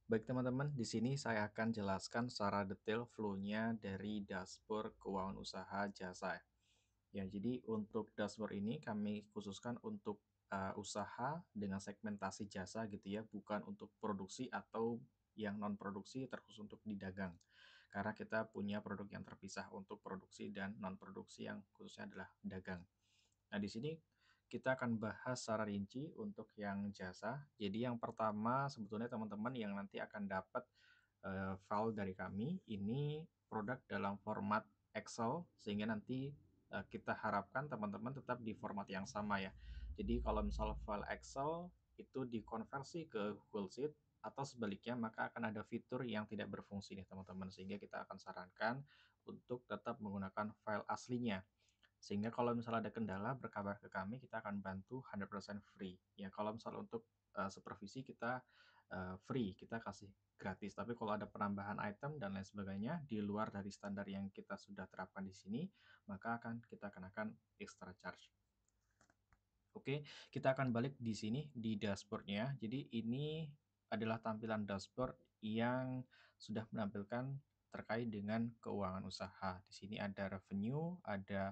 Baik teman-teman, di sini saya akan jelaskan secara detail flow-nya dari dashboard keuangan usaha jasa. Ya, jadi untuk dashboard ini kami khususkan untuk usaha dengan segmentasi jasa gitu ya, bukan untuk produksi atau yang non produksi terkhusus untuk di dagang. Karena kita punya produk yang terpisah untuk produksi dan non produksi yang khususnya adalah dagang. Nah, di sini kita akan bahas secara rinci untuk yang jasa. Jadi yang pertama sebetulnya teman-teman yang nanti akan dapat file dari kami ini produk dalam format Excel sehingga nanti kita harapkan teman-teman tetap di format yang sama ya. Jadi kalau misal file Excel itu dikonversi ke Google Sheet atau sebaliknya maka akan ada fitur yang tidak berfungsi nih teman-teman sehingga kita akan sarankan untuk tetap menggunakan file aslinya. Sehingga kalau misalnya ada kendala berkabar ke kami, kita akan bantu 100% free. Ya, kalau misalnya untuk supervisi kita free, kita kasih gratis. Tapi kalau ada penambahan item dan lain sebagainya di luar dari standar yang kita sudah terapkan di sini, maka akan kita kenakan extra charge. Oke, kita akan balik di sini di dashboard-nya. Jadi ini adalah tampilan dashboard yang sudah menampilkan terkait dengan keuangan usaha. Di sini ada revenue, ada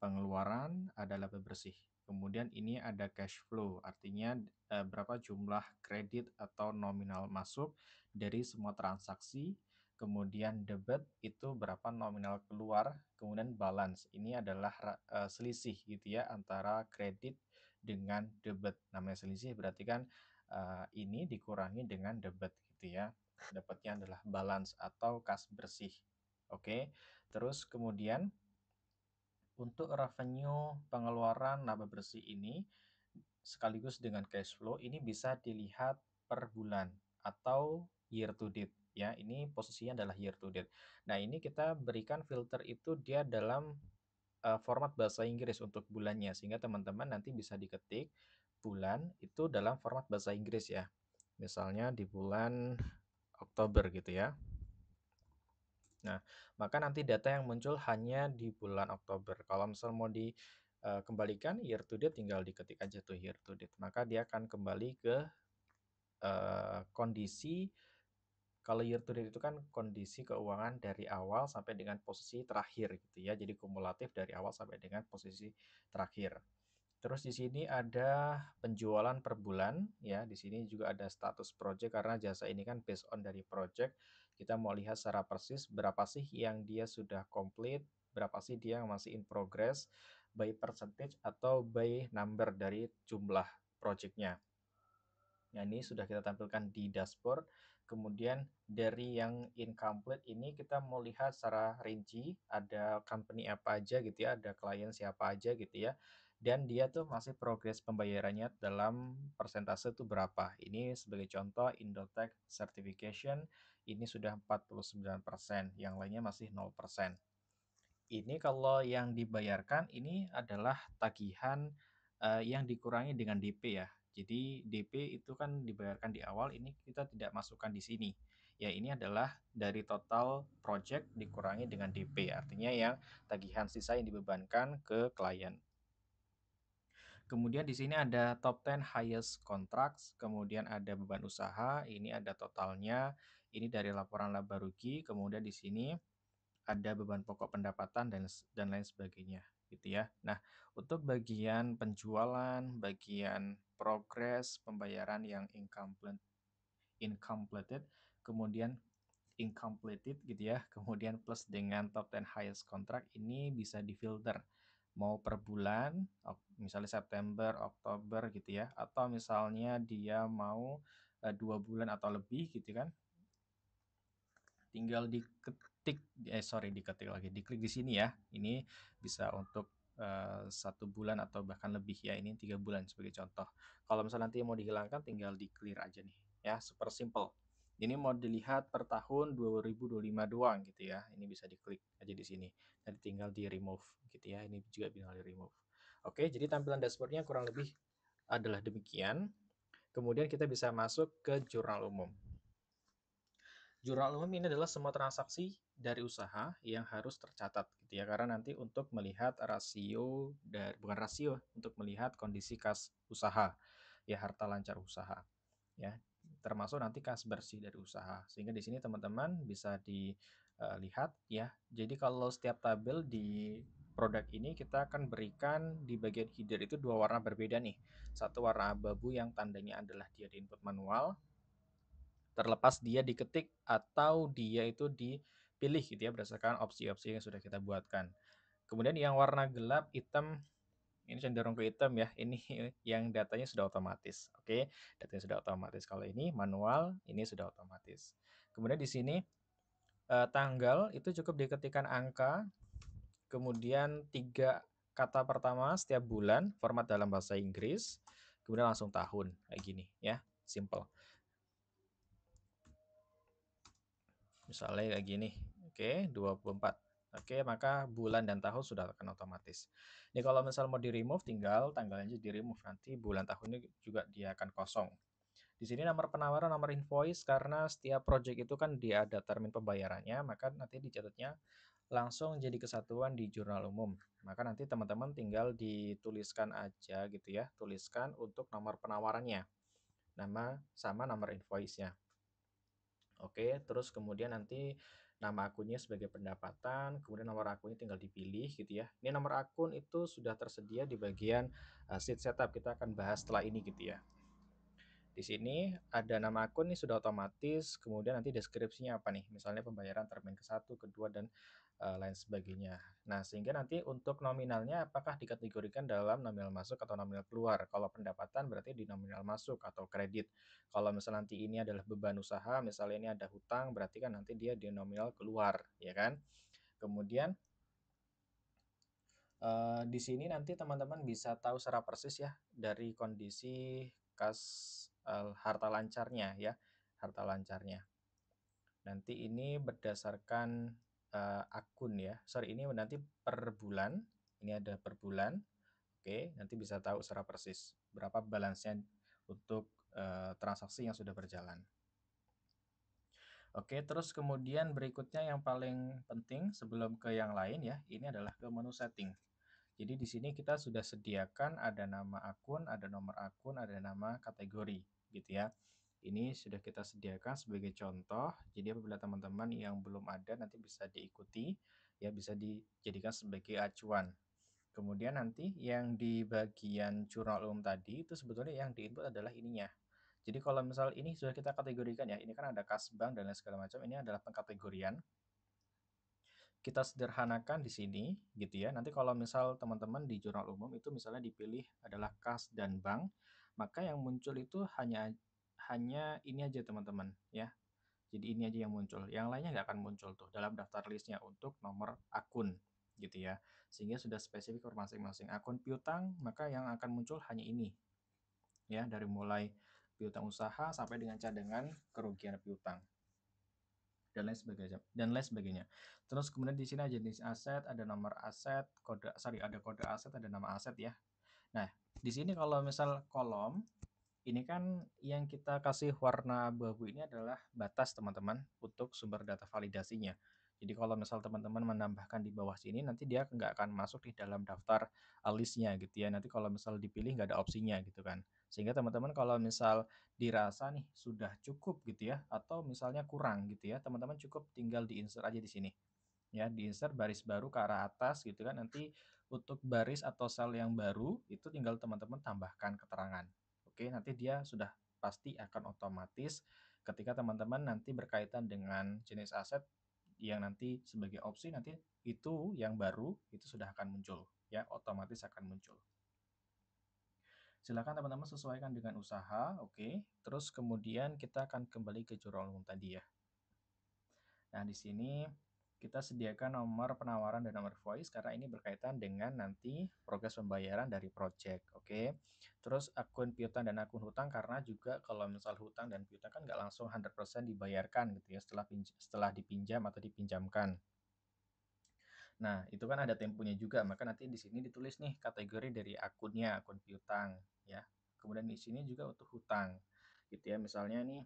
pengeluaran, ada laba bersih. Kemudian ini ada cash flow, artinya berapa jumlah kredit atau nominal masuk dari semua transaksi. Kemudian debit itu berapa nominal keluar, kemudian balance ini adalah selisih gitu ya antara kredit dengan debit. Namanya selisih berarti kan ini dikurangi dengan debit gitu ya. Dapatnya adalah balance atau kas bersih. Oke. Terus kemudian untuk revenue, pengeluaran, laba bersih ini sekaligus dengan cash flow ini bisa dilihat per bulan atau year to date ya. Ini posisinya adalah year to date. Nah, ini kita berikan filter itu dia dalam format bahasa Inggris untuk bulannya sehingga teman-teman nanti bisa diketik bulan itu dalam format bahasa Inggris ya. Misalnya di bulan Oktober gitu ya. Nah, maka nanti data yang muncul hanya di bulan Oktober. Kalau misal mau dikembalikan year to date tinggal diketik aja tuh year to date. Maka dia akan kembali ke kondisi kalau year to date itu kan kondisi keuangan dari awal sampai dengan posisi terakhir gitu ya. Jadi kumulatif dari awal sampai dengan posisi terakhir. Terus di sini ada penjualan per bulan ya. Di sini juga ada status project karena jasa ini kan based on dari project. Kita mau lihat secara persis berapa sih yang dia sudah komplit, berapa sih dia yang masih in progress, by percentage atau by number dari jumlah projectnya. Nah, ini sudah kita tampilkan di dashboard. Kemudian dari yang incomplete ini kita mau lihat secara rinci, ada company apa aja gitu ya, ada klien siapa aja gitu ya. Dan dia tuh masih progres pembayarannya dalam persentase itu berapa. Ini sebagai contoh Indotech Certification ini sudah 49%, yang lainnya masih 0%. Ini kalau yang dibayarkan ini adalah tagihan, yang dikurangi dengan DP ya. Jadi DP itu kan dibayarkan di awal, ini kita tidak masukkan di sini. Ya ini adalah dari total project dikurangi dengan DP, artinya yang tagihan sisa yang dibebankan ke klien. Kemudian di sini ada top 10 highest contracts, kemudian ada beban usaha, ini ada totalnya, ini dari laporan laba rugi, kemudian di sini ada beban pokok pendapatan dan lain sebagainya gitu ya. Nah, untuk bagian penjualan, bagian progres pembayaran yang incompleted, kemudian incompleted gitu ya, kemudian plus dengan top 10 highest contract ini bisa difilter. Mau per bulan, misalnya September, Oktober gitu ya, atau misalnya dia mau 2 bulan atau lebih gitu kan, tinggal diketik lagi, diklik di sini ya. Ini bisa untuk 1 bulan atau bahkan lebih ya, ini 3 bulan sebagai contoh. Kalau misalnya nanti mau dihilangkan tinggal di-clear aja nih, ya super simple. Ini mau dilihat per tahun 2025 doang gitu ya, ini bisa diklik aja di sini, dan tinggal di-remove gitu ya, ini juga tinggal di-remove. Oke, jadi tampilan dashboard-nya kurang lebih adalah demikian. Kemudian kita bisa masuk ke jurnal umum. Jurnal umum ini adalah semua transaksi dari usaha yang harus tercatat gitu ya, karena nanti untuk melihat rasio dari bukan rasio, untuk melihat kondisi kas usaha, ya harta lancar usaha, ya. termasuk nanti kas bersih dari usaha. Sehingga di sini teman-teman bisa dilihat ya. Jadi kalau setiap tabel di produk ini kita akan berikan di bagian header itu dua warna berbeda nih. Satu warna abu-abu yang tandanya adalah dia di input manual, terlepas dia diketik atau dia itu dipilih gitu ya berdasarkan opsi-opsi yang sudah kita buatkan. Kemudian yang warna gelap hitam ini cenderung ke hitam ya. Ini yang datanya sudah otomatis. Oke, datanya sudah otomatis. Kalau ini manual, ini sudah otomatis. Kemudian di sini tanggal itu cukup diketikkan angka, kemudian 3 kata pertama setiap bulan, format dalam bahasa Inggris, kemudian langsung tahun kayak gini ya, simple. Misalnya kayak gini. Oke, 24. Oke, maka bulan dan tahun sudah akan otomatis. Ini kalau misal mau di-remove tinggal tanggalnya di-remove, nanti bulan tahunnya juga dia akan kosong. Di sini nomor penawaran, nomor invoice karena setiap project itu kan dia ada termin pembayarannya, maka nanti dicatatnya langsung jadi kesatuan di jurnal umum. Maka nanti teman-teman tinggal dituliskan aja gitu ya, tuliskan untuk nomor penawarannya, nama sama nomor invoice-nya. Oke, terus kemudian nanti nama akunnya sebagai pendapatan, kemudian nomor akunnya tinggal dipilih gitu ya. Ini nomor akun itu sudah tersedia di bagian sheet setup, kita akan bahas setelah ini gitu ya. Di sini ada nama akun nih sudah otomatis, kemudian nanti deskripsinya apa nih, misalnya pembayaran termin ke-1, kedua, dan lain sebagainya. Nah, sehingga nanti untuk nominalnya apakah dikategorikan dalam nominal masuk atau nominal keluar. Kalau pendapatan berarti di nominal masuk atau kredit. Kalau misalnya nanti ini adalah beban usaha, misalnya ini ada hutang, berarti kan nanti dia di nominal keluar, ya kan? Kemudian di sini nanti teman-teman bisa tahu secara persis ya dari kondisi kas harta lancarnya ya, harta lancarnya. Nanti ini berdasarkan akun ya. Sorry, ini nanti per bulan. Ini ada per bulan. Oke, nanti bisa tahu secara persis berapa balance-nya untuk transaksi yang sudah berjalan. Oke, terus kemudian berikutnya yang paling penting sebelum ke yang lain ya, ini adalah ke menu setting. Jadi di sini kita sudah sediakan ada nama akun, ada nomor akun, ada nama kategori gitu ya. Ini sudah kita sediakan sebagai contoh. Jadi apabila teman-teman yang belum ada nanti bisa diikuti ya, bisa dijadikan sebagai acuan. Kemudian nanti yang di bagian jurnal umum tadi itu sebetulnya yang di-input adalah ininya. Jadi kalau misal ini sudah kita kategorikan ya, ini kan ada kas bank dan lain segala macam, ini adalah pengkategorian kita sederhanakan di sini gitu ya. Nanti kalau misal teman-teman di jurnal umum itu misalnya dipilih adalah kas dan bank, maka yang muncul itu hanya ini aja teman-teman ya. Jadi ini aja yang muncul. Yang lainnya nggak akan muncul tuh dalam daftar listnya untuk nomor akun gitu ya. Sehingga sudah spesifik for masing-masing akun piutang, maka yang akan muncul hanya ini ya, dari mulai piutang usaha sampai dengan cadangan kerugian piutang dan lain sebagainya. Terus kemudian di sini ada jenis aset, ada nomor aset, ada kode aset, ada nama aset ya. Nah, di sini kalau misal kolom ini kan yang kita kasih warna abu-abu ini adalah batas teman-teman untuk sumber data validasinya. Jadi kalau misal teman-teman menambahkan di bawah sini nanti dia nggak akan masuk di dalam daftar listnya gitu ya. Nanti kalau misal dipilih nggak ada opsinya gitu kan. Sehingga teman-teman kalau misal dirasa nih sudah cukup gitu ya atau misalnya kurang gitu ya, teman-teman cukup tinggal di-insert aja di sini. Ya, di-insert baris baru ke arah atas gitu kan. Nanti untuk baris atau sel yang baru itu tinggal teman-teman tambahkan keterangan. Oke, nanti dia sudah pasti akan otomatis ketika teman-teman nanti berkaitan dengan jenis aset yang nanti sebagai opsi nanti itu yang baru itu sudah akan muncul ya, otomatis akan muncul. Silakan teman-teman sesuaikan dengan usaha, oke. Terus kemudian kita akan kembali ke jurnal umum tadi ya. Nah, di sini kita sediakan nomor penawaran dan nomor voice karena ini berkaitan dengan nanti progres pembayaran dari project, oke. Terus akun piutang dan akun hutang karena juga kalau misal hutang dan piutang kan nggak langsung 100% dibayarkan gitu ya setelah dipinjam atau dipinjamkan. Nah, itu kan ada temponya juga, maka nanti di sini ditulis nih kategori dari akunnya, akun piutang ya. Kemudian di sini juga untuk hutang gitu ya. Misalnya nih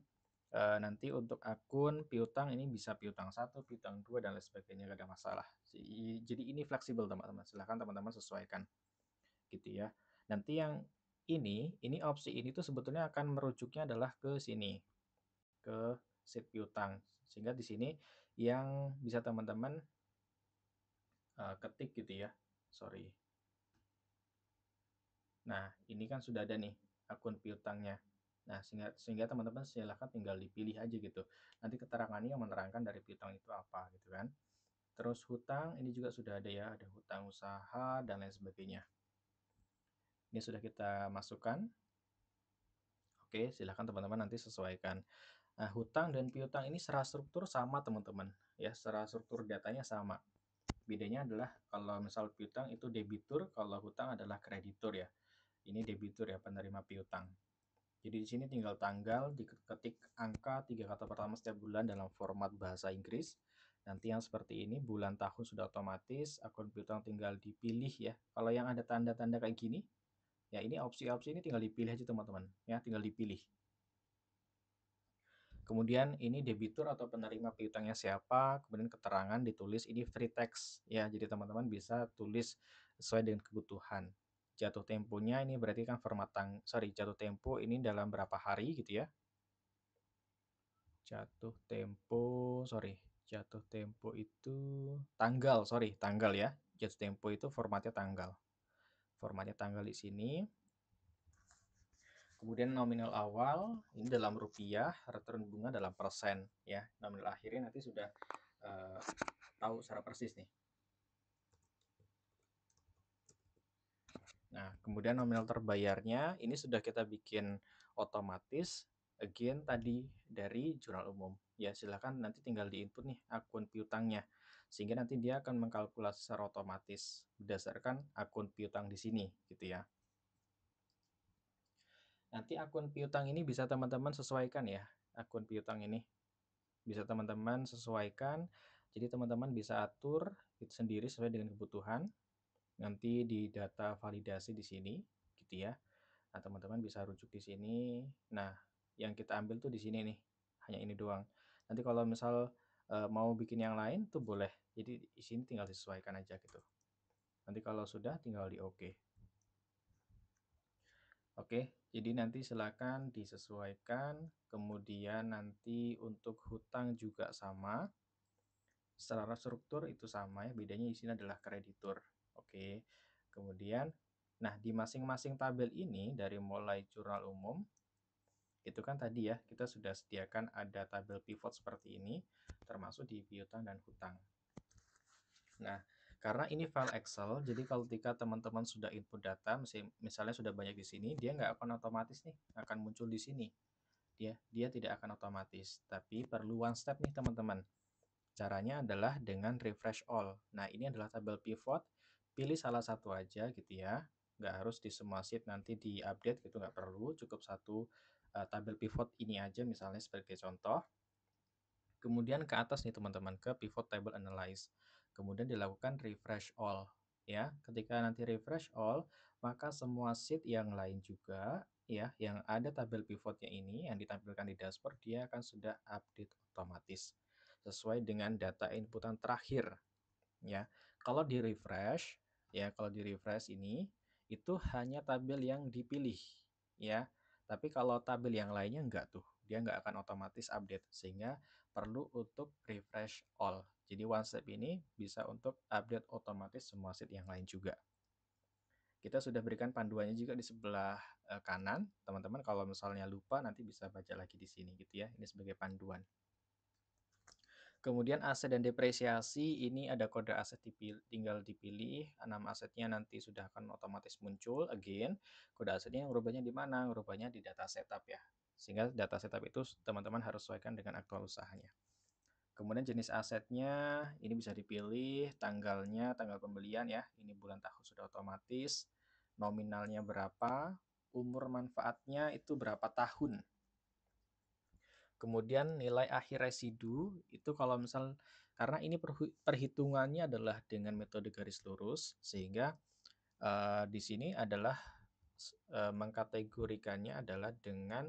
nanti untuk akun piutang ini bisa piutang 1, piutang 2 dan lain sebagainya, nggak ada masalah. Jadi ini fleksibel teman-teman, silahkan teman-teman sesuaikan gitu ya. Nanti yang ini opsi ini tuh sebetulnya akan merujuknya adalah ke sini. ke sheet piutang. Sehingga di sini yang bisa teman-teman ketik gitu ya. Sorry. Nah, ini kan sudah ada nih akun piutangnya. Nah, sehingga teman-teman silahkan tinggal dipilih aja gitu. Nanti keterangannya yang menerangkan dari piutang itu apa gitu kan. Terus hutang ini juga sudah ada ya, ada hutang usaha dan lain sebagainya. Ini sudah kita masukkan. Oke, silahkan teman-teman nanti sesuaikan. Nah, hutang dan piutang ini secara struktur sama teman-teman. Ya, secara struktur datanya sama. Bedanya adalah kalau misal piutang itu debitur, kalau hutang adalah kreditur ya. Ini debitur ya, penerima piutang. Jadi di sini tinggal tanggal, diketik angka 3 kata pertama setiap bulan dalam format bahasa Inggris. Nanti yang seperti ini, bulan tahun sudah otomatis, akun piutang tinggal dipilih ya. Kalau yang ada tanda-tanda kayak gini, ya ini opsi-opsi ini tinggal dipilih aja teman-teman. Ya, tinggal dipilih. Kemudian ini debitur atau penerima piutangnya siapa, kemudian keterangan ditulis ini free text ya. Jadi teman-teman bisa tulis sesuai dengan kebutuhan. Jatuh temponya ini berarti kan format jatuh tempo ini dalam berapa hari gitu ya. Jatuh tempo itu tanggal ya. Jatuh tempo itu formatnya tanggal. Formatnya tanggal di sini. Kemudian nominal awal ini dalam rupiah, return bunga dalam persen ya. Nominal akhirnya nanti sudah tahu secara persis nih. Nah, kemudian nominal terbayarnya ini sudah kita bikin otomatis again tadi dari jurnal umum. Ya, silakan nanti tinggal diinput nih akun piutangnya. Sehingga nanti dia akan mengkalkulasi secara otomatis berdasarkan akun piutang di sini gitu ya. Nanti akun piutang ini bisa teman-teman sesuaikan ya. Akun piutang ini bisa teman-teman sesuaikan. Jadi teman-teman bisa atur itu sendiri sesuai dengan kebutuhan. Nanti di data validasi di sini gitu ya. Nah, teman-teman bisa rujuk di sini. Nah, yang kita ambil tuh di sini nih. Hanya ini doang. Nanti kalau misal mau bikin yang lain tuh boleh. Jadi di sini tinggal disesuaikan aja gitu. Nanti kalau sudah tinggal di OK. Oke, jadi nanti silakan disesuaikan. Kemudian nanti untuk hutang juga sama. Secara struktur itu sama ya, bedanya di sini adalah kreditur. Oke. Kemudian nah di masing-masing tabel ini dari mulai jurnal umum itu kan tadi ya kita sudah sediakan ada tabel pivot seperti ini termasuk di piutang dan hutang. Nah, karena ini file Excel, jadi kalau ketika teman-teman sudah input data, misalnya sudah banyak di sini, dia nggak akan otomatis nih, akan muncul di sini. Dia tidak akan otomatis, tapi perlu one step nih teman-teman. Caranya adalah dengan refresh all. Nah, ini adalah tabel pivot, pilih salah satu aja gitu ya. Nggak harus di semua sheet nanti di-update gitu, nggak perlu. Cukup satu tabel pivot ini aja misalnya sebagai contoh. Kemudian ke atas nih teman-teman, ke pivot table analyze. Kemudian dilakukan refresh all. Ya, ketika nanti refresh all, maka semua sheet yang lain juga ya, yang ada tabel pivotnya ini yang ditampilkan di dashboard, dia akan sudah update otomatis sesuai dengan data inputan terakhir ya. Kalau di refresh ya, kalau di refresh ini itu hanya tabel yang dipilih ya. Tapi kalau tabel yang lainnya enggak tuh, dia enggak akan otomatis update sehingga perlu untuk refresh all. Jadi one step ini bisa untuk update otomatis semua sheet yang lain juga. Kita sudah berikan panduannya juga di sebelah kanan. Teman-teman kalau misalnya lupa nanti bisa baca lagi di sini gitu ya. Ini sebagai panduan. Kemudian aset dan depresiasi ini ada kode aset tinggal dipilih, 6 asetnya nanti sudah akan otomatis muncul again. Kode asetnya rubahnya di mana? Rubahnya di data setup ya. Sehingga data setup itu teman-teman harus sesuaikan dengan aktual usahanya. Kemudian jenis asetnya ini bisa dipilih, tanggalnya, tanggal pembelian ya. Ini bulan tahun sudah otomatis. Nominalnya berapa? Umur manfaatnya itu berapa tahun? Kemudian nilai akhir residu itu kalau misal karena ini perhitungannya adalah dengan metode garis lurus sehingga di sini adalah mengkategorikannya adalah dengan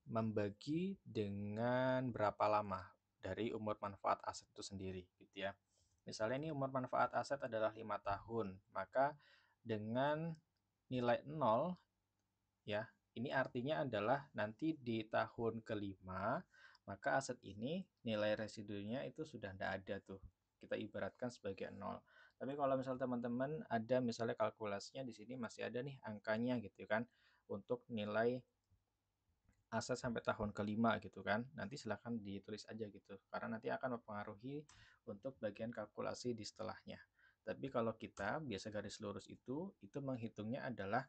membagi dengan berapa lama dari umur manfaat aset itu sendiri gitu ya. Misalnya ini umur manfaat aset adalah 5 tahun, maka dengan nilai 0 ya, ini artinya adalah nanti di tahun kelima maka aset ini nilai residunya itu sudah tidak ada tuh. Kita ibaratkan sebagai nol. Tapi kalau misal teman-teman ada misalnya kalkulasinya di sini masih ada nih angkanya gitu kan untuk nilai aset sampai tahun kelima gitu kan. Nanti silahkan ditulis aja gitu karena nanti akan mempengaruhi untuk bagian kalkulasi di setelahnya. Tapi kalau kita biasa garis lurus itu menghitungnya adalah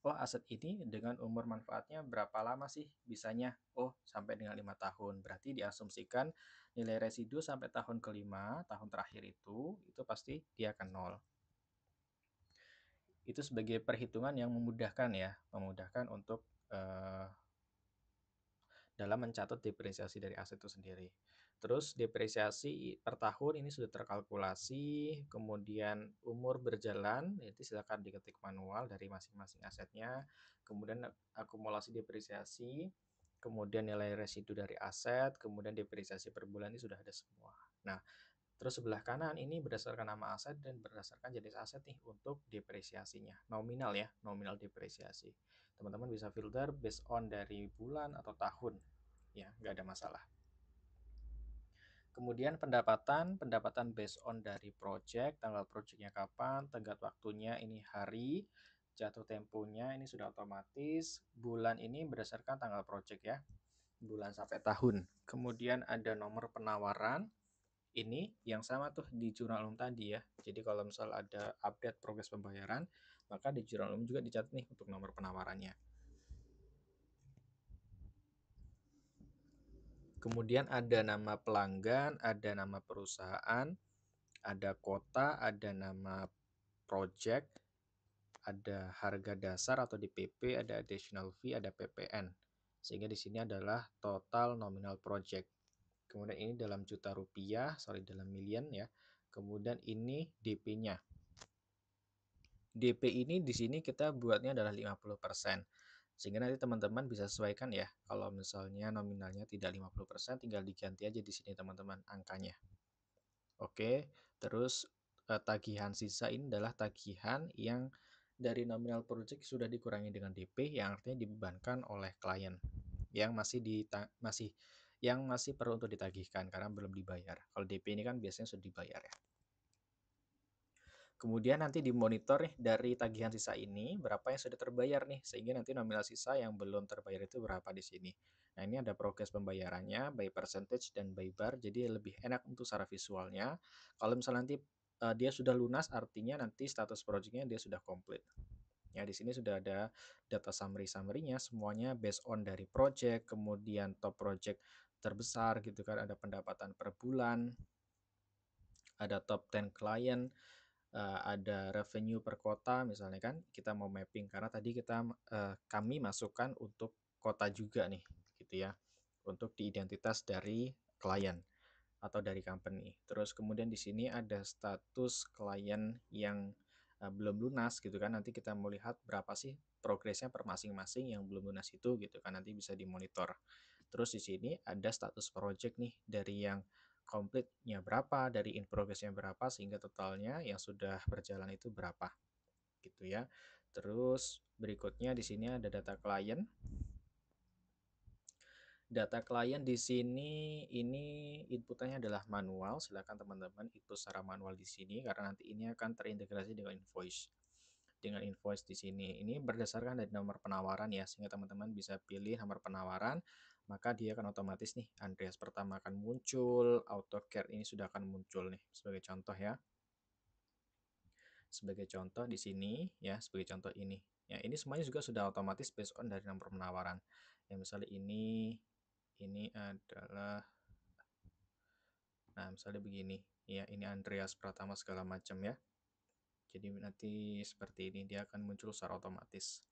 oh aset ini dengan umur manfaatnya berapa lama sih bisanya? Oh sampai dengan 5 tahun. Berarti diasumsikan nilai residu sampai tahun kelima, tahun terakhir itu pasti dia akan nol. Itu sebagai perhitungan yang memudahkan ya, memudahkan untuk dalam mencatat depresiasi dari aset itu sendiri. Terus depresiasi per tahun ini sudah terkalkulasi, kemudian umur berjalan, itu silakan diketik manual dari masing-masing asetnya, kemudian akumulasi depresiasi, kemudian nilai residu dari aset, kemudian depresiasi per bulan ini sudah ada semua. Nah, terus sebelah kanan ini berdasarkan nama aset dan berdasarkan jenis aset nih untuk depresiasinya. Nominal ya, nominal depresiasi. Teman-teman bisa filter based on dari bulan atau tahun. Ya, nggak ada masalah. Kemudian pendapatan based on dari project, tanggal projectnya kapan, tenggat waktunya ini hari, jatuh temponya ini sudah otomatis, bulan ini berdasarkan tanggal project ya, bulan sampai tahun. Kemudian ada nomor penawaran, ini yang sama tuh di jurnal umum tadi ya. Jadi kalau misal ada update progres pembayaran, maka di jurnal umum juga dicatat nih untuk nomor penawarannya. Kemudian ada nama pelanggan, ada nama perusahaan, ada kota, ada nama project, ada harga dasar atau DPP, ada additional fee, ada PPN. Sehingga di sini adalah total nominal project. Kemudian ini dalam juta rupiah, sorry dalam million ya. Kemudian ini DP-nya. DP ini di sini kita buatnya adalah 50%. Sehingga nanti teman-teman bisa sesuaikan ya. Kalau misalnya nominalnya tidak 50%, tinggal diganti aja di sini teman-teman angkanya. Oke, terus tagihan sisa ini adalah tagihan yang dari nominal project sudah dikurangi dengan DP yang artinya dibebankan oleh klien yang masih perlu untuk ditagihkan karena belum dibayar. Kalau DP ini kan biasanya sudah dibayar ya. Kemudian nanti dimonitor nih dari tagihan sisa ini berapa yang sudah terbayar nih sehingga nanti nominal sisa yang belum terbayar itu berapa di sini. Nah, ini ada progres pembayarannya by percentage dan by bar jadi lebih enak untuk secara visualnya. Kalau misalnya nanti dia sudah lunas artinya nanti status projectnya dia sudah komplit. Ya, di sini sudah ada data summary-nya semuanya based on dari project, kemudian top project terbesar gitu kan, ada pendapatan per bulan, ada top 10 client, ada revenue per kota misalnya kan kita mau mapping karena tadi kami masukkan untuk kota juga nih gitu ya untuk di identitas dari klien atau dari company. Terus kemudian di sini ada status klien yang belum lunas gitu kan. Nanti kita mau lihat berapa sih progresnya per masing-masing yang belum lunas itu gitu kan nanti bisa dimonitor. Terus di sini ada status project nih dari yang komplitnya berapa, dari in progressnya berapa sehingga totalnya yang sudah berjalan itu berapa gitu ya. Terus berikutnya di sini ada data klien. Data klien di sini ini inputannya adalah manual. Silakan teman-teman input secara manual di sini karena nanti ini akan terintegrasi dengan invoice. Dengan invoice di sini ini berdasarkan dari nomor penawaran ya, sehingga teman-teman bisa pilih nomor penawaran, maka dia akan otomatis nih Andreas pertama akan muncul, AutoCAD ini sudah akan muncul nih sebagai contoh ya. Sebagai contoh di sini ya, sebagai contoh ini. Ya, ini semuanya juga sudah otomatis based on dari nomor penawaran. Ya, misalnya ini adalah nah, misalnya begini. Ya, ini Andreas Pratama segala macam ya. Jadi nanti seperti ini dia akan muncul secara otomatis.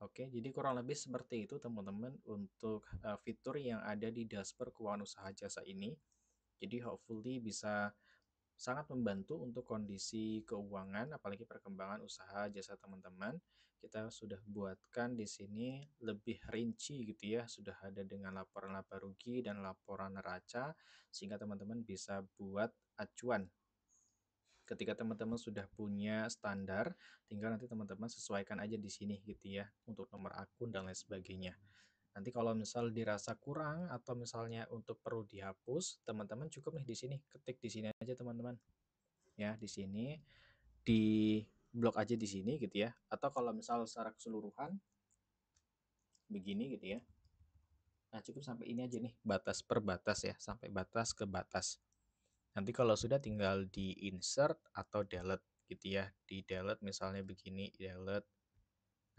Oke, jadi kurang lebih seperti itu teman-teman untuk fitur yang ada di dashboard keuangan usaha jasa ini. Jadi hopefully bisa sangat membantu untuk kondisi keuangan, apalagi perkembangan usaha jasa teman-teman. Kita sudah buatkan di sini lebih rinci gitu ya, sudah ada dengan laporan laba rugi dan laporan neraca, sehingga teman-teman bisa buat acuan. Ketika teman-teman sudah punya standar, tinggal nanti teman-teman sesuaikan aja di sini gitu ya, untuk nomor akun dan lain sebagainya. Nanti kalau misal dirasa kurang atau misalnya untuk perlu dihapus, teman-teman cukup nih di sini, ketik di sini aja teman-teman. Ya, di sini di blok aja di sini gitu ya. Atau kalau misal secara keseluruhan begini gitu ya. Nah, cukup sampai ini aja nih, batas per batas ya, sampai batas ke batas. Nanti kalau sudah tinggal di insert atau delete gitu ya. Di delete misalnya begini, delete.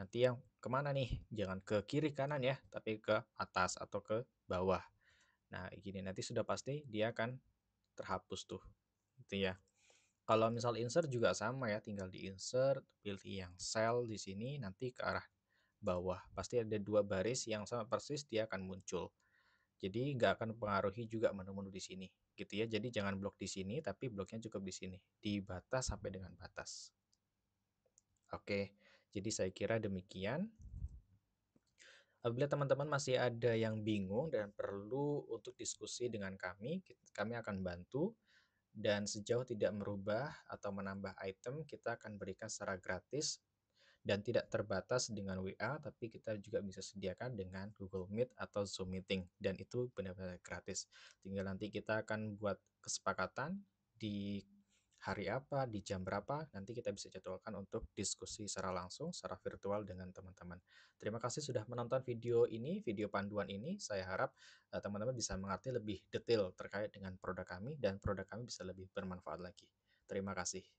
Nanti yang kemana nih? Jangan ke kiri kanan ya, tapi ke atas atau ke bawah. Nah, gini nanti sudah pasti dia akan terhapus tuh. Gitu ya. Kalau misal insert juga sama ya, tinggal di insert, pilih yang cell di sini, nanti ke arah bawah. Pasti ada dua baris yang sama persis, dia akan muncul. Jadi nggak akan mempengaruhi juga menu-menu di sini, gitu ya. Jadi jangan blok di sini, tapi bloknya cukup di sini, di batas sampai dengan batas. Oke, jadi saya kira demikian. Apabila teman-teman masih ada yang bingung dan perlu untuk diskusi dengan kami akan bantu. Dan sejauh tidak merubah atau menambah item, kita akan berikan secara gratis dan tidak terbatas dengan WA, tapi kita juga bisa sediakan dengan Google Meet atau Zoom Meeting, dan itu benar-benar gratis. Tinggal nanti kita akan buat kesepakatan di hari apa, di jam berapa, nanti kita bisa jadwalkan untuk diskusi secara langsung, secara virtual dengan teman-teman. Terima kasih sudah menonton video ini, video panduan ini. Saya harap teman-teman bisa mengerti lebih detail terkait dengan produk kami, dan produk kami bisa lebih bermanfaat lagi. Terima kasih.